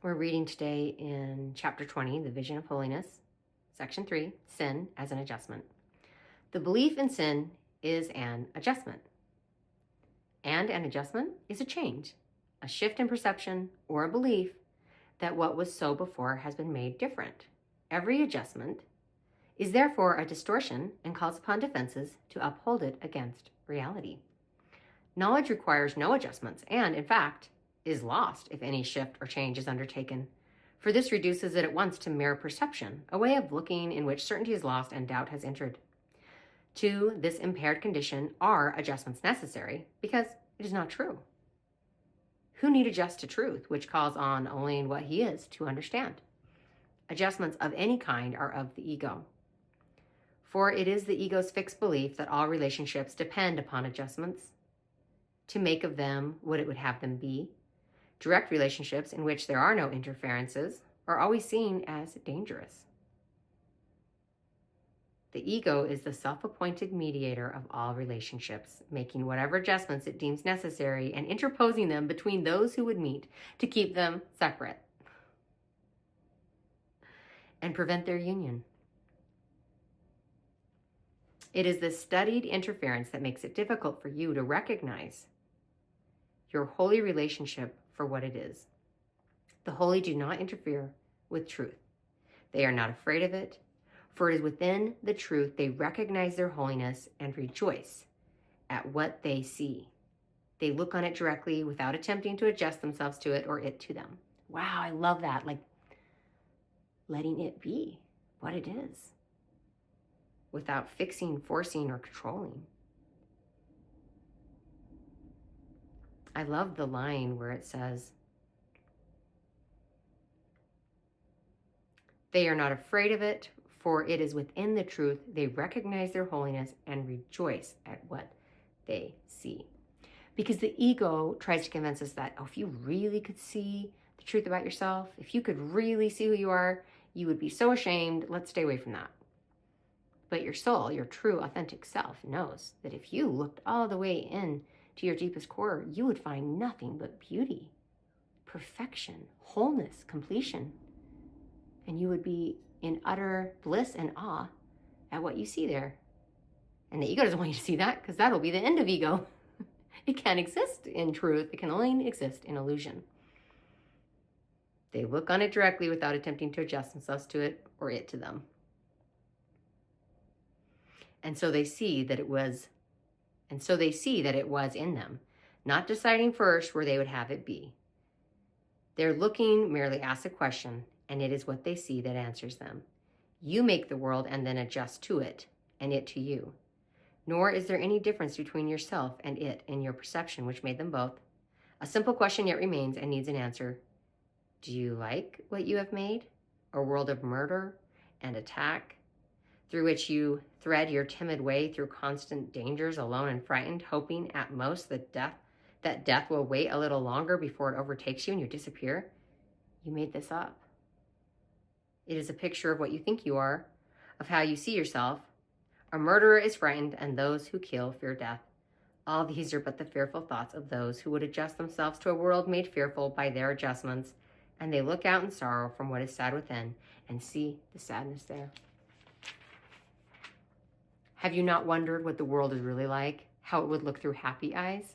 We're reading today in chapter 20, The Vision of Holiness, section 3, Sin as an Adjustment. The belief in sin is an adjustment. And an adjustment is a change, a shift in perception, or a belief that what was so before has been made different. Every adjustment is therefore a distortion and calls upon defenses to uphold it against reality. Knowledge requires no adjustments and, in fact, is lost if any shift or change is undertaken, for this reduces it at once to mere perception, a way of looking in which certainty is lost and doubt has entered. To this impaired condition are adjustments necessary because it is not true. Who need adjust to truth, which calls on only what he is to understand? Adjustments of any kind are of the ego. For it is the ego's fixed belief that all relationships depend upon adjustments to make of them what it would have them be. Direct relationships in which there are no interferences are always seen as dangerous. The ego is the self-appointed mediator of all relationships, making whatever adjustments it deems necessary and interposing them between those who would meet to keep them separate and prevent their union. It is this studied interference that makes it difficult for you to recognize your holy relationship for what it is. The holy do not interfere with truth. They are not afraid of it, for it is within the truth they recognize their holiness and rejoice at what they see. They look on it directly without attempting to adjust themselves to it or it to them. Wow, I love that. Like letting it be what it is without fixing, forcing, or controlling. I love the line where it says, they are not afraid of it, for it is within the truth they recognize their holiness and rejoice at what they see. Because the ego tries to convince us that, if you really could see the truth about yourself, if you could really see who you are, you would be so ashamed. Let's stay away from that. But your soul, your true, authentic self, knows that if you looked all the way in to your deepest core, you would find nothing but beauty, perfection, wholeness, completion. And you would be in utter bliss and awe at what you see there. And the ego doesn't want you to see that because that'll be the end of ego. It can't exist in truth. It can only exist in illusion. They look on it directly without attempting to adjust themselves to it or it to them. And so they see that it was in them, not deciding first where they would have it be. Their looking merely asks a question, and it is what they see that answers them. You make the world and then adjust to it, and it to you. Nor is there any difference between yourself and it in your perception, which made them both. A simple question yet remains and needs an answer. Do you like what you have made? A world of murder and attack, through which you thread your timid way through constant dangers, alone and frightened, hoping at most that death will wait a little longer before it overtakes you and you disappear? You made this up. It is a picture of what you think you are, of how you see yourself. A murderer is frightened, and those who kill fear death. All these are but the fearful thoughts of those who would adjust themselves to a world made fearful by their adjustments, and they look out in sorrow from what is sad within and see the sadness there. Have you not wondered what the world is really like, how it would look through happy eyes?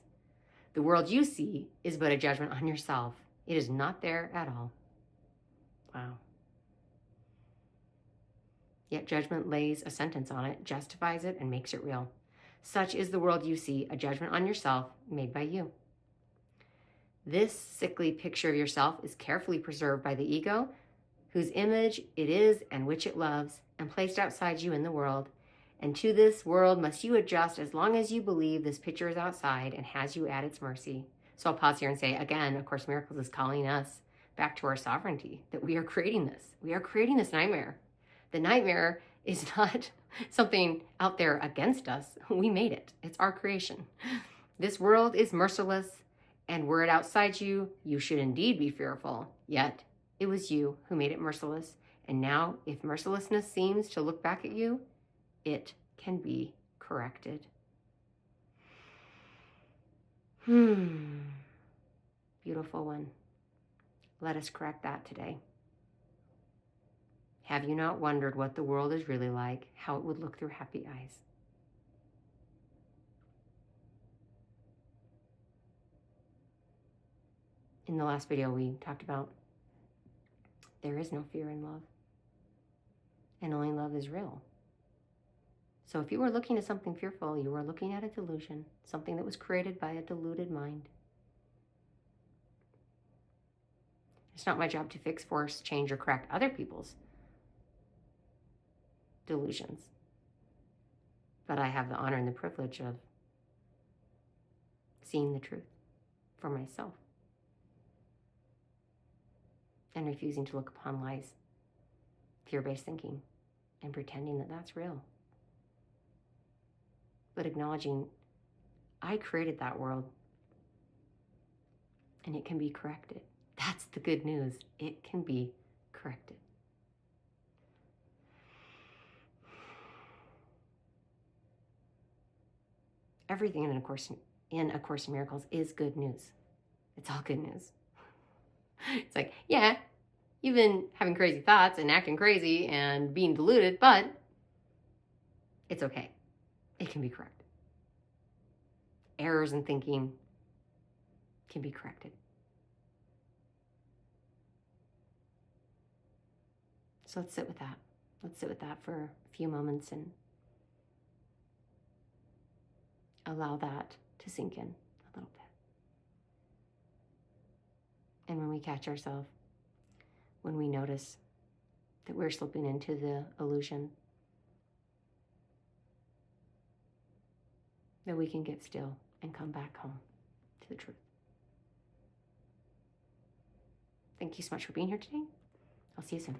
The world you see is but a judgment on yourself. It is not there at all. Wow. Yet judgment lays a sentence on it, justifies it, and makes it real. Such is the world you see, a judgment on yourself made by you. This sickly picture of yourself is carefully preserved by the ego, whose image it is and which it loves, and placed outside you in the world. And to this world must you adjust as long as you believe this picture is outside and has you at its mercy. So I'll pause here and say, again, A Course in Miracles is calling us back to our sovereignty, that we are creating this. We are creating this nightmare. The nightmare is not something out there against us. We made it. It's our creation. This world is merciless, and were it outside you, you should indeed be fearful. Yet it was you who made it merciless. And now, if mercilessness seems to look back at you, it can be corrected. Beautiful one. Let us correct that today. Have you not wondered what the world is really like, how it would look through happy eyes? In the last video, we talked about there is no fear in love, and only love is real. So if you are looking at something fearful, you are looking at a delusion, something that was created by a deluded mind. It's not my job to fix, force, change, or correct other people's delusions. But I have the honor and the privilege of seeing the truth for myself and refusing to look upon lies, fear-based thinking, and pretending that that's real. But acknowledging I created that world and it can be corrected. That's the good news. It can be corrected. Everything in A Course in Miracles is good news. It's all good news. It's like, yeah, you've been having crazy thoughts and acting crazy and being deluded, but it's okay. It can be corrected. Errors in thinking can be corrected. So let's sit with that. Let's sit with that for a few moments and allow that to sink in a little bit. And when we catch ourselves, when we notice that we're slipping into the illusion, that we can get still and come back home to the truth. Thank you so much for being here today. I'll see you soon.